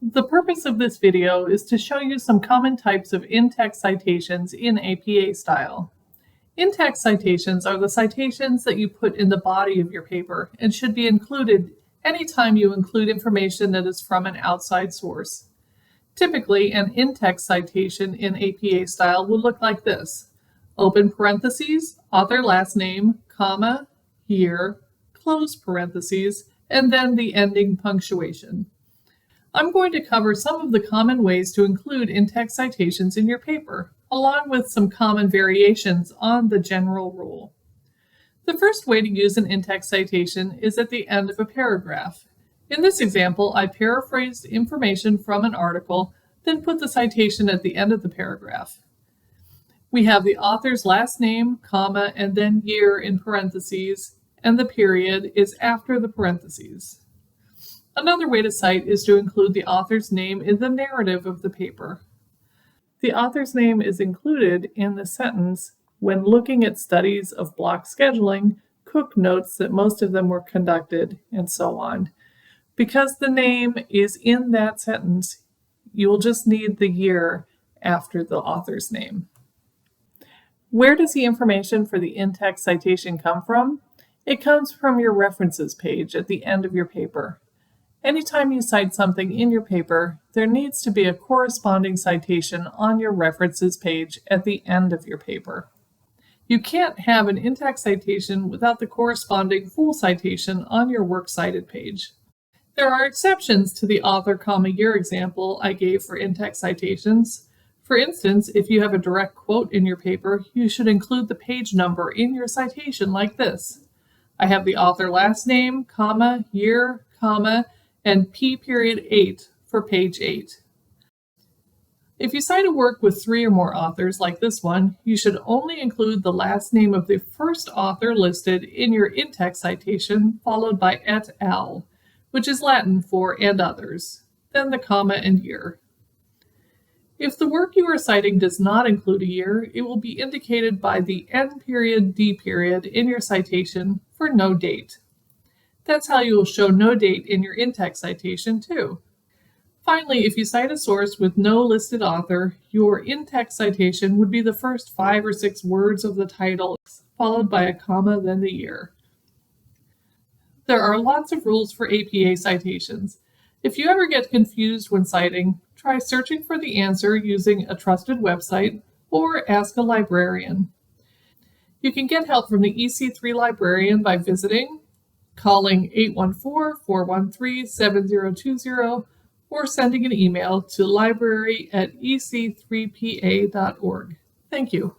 The purpose of this video is to show you some common types of in-text citations in APA style. In-text citations are the citations that you put in the body of your paper and should be included anytime you include information that is from an outside source. Typically, an in-text citation in APA style will look like this: open parentheses, author last name, comma, year, close parentheses, and then the ending punctuation. I'm going to cover some of the common ways to include in-text citations in your paper, along with some common variations on the general rule. The first way to use an in-text citation is at the end of a paragraph. In this example, I paraphrased information from an article, then put the citation at the end of the paragraph. We have the author's last name, comma, and then year in parentheses, and the period is after the parentheses. Another way to cite is to include the author's name in the narrative of the paper. The author's name is included in the sentence, "When looking at studies of block scheduling, Cook notes that most of them were conducted," and so on. Because the name is in that sentence, you will just need the year after the author's name. Where does the information for the in-text citation come from? It comes from your references page at the end of your paper. Anytime you cite something in your paper, there needs to be a corresponding citation on your references page at the end of your paper. You can't have an in-text citation without the corresponding full citation on your works cited page. There are exceptions to the author, comma, year example I gave for in-text citations. For instance, if you have a direct quote in your paper, you should include the page number in your citation like this: I have the author last name, comma, year, comma, and P.8 for page 8. If you cite a work with 3 or more authors like this one, you should only include the last name of the first author listed in your in-text citation, followed by et al., which is Latin for "and others," then the comma and year. If the work you are citing does not include a year, it will be indicated by the N period D period in your citation for no date. That's how you will show no date in your in-text citation too. Finally, if you cite a source with no listed author, your in-text citation would be the first 5 or 6 words of the title, followed by a comma, then the year. There are lots of rules for APA citations. If you ever get confused when citing, try searching for the answer using a trusted website or ask a librarian. You can get help from the EC3 librarian by visiting, calling 814-413-7020, or sending an email to library@ec3pa.org. Thank you.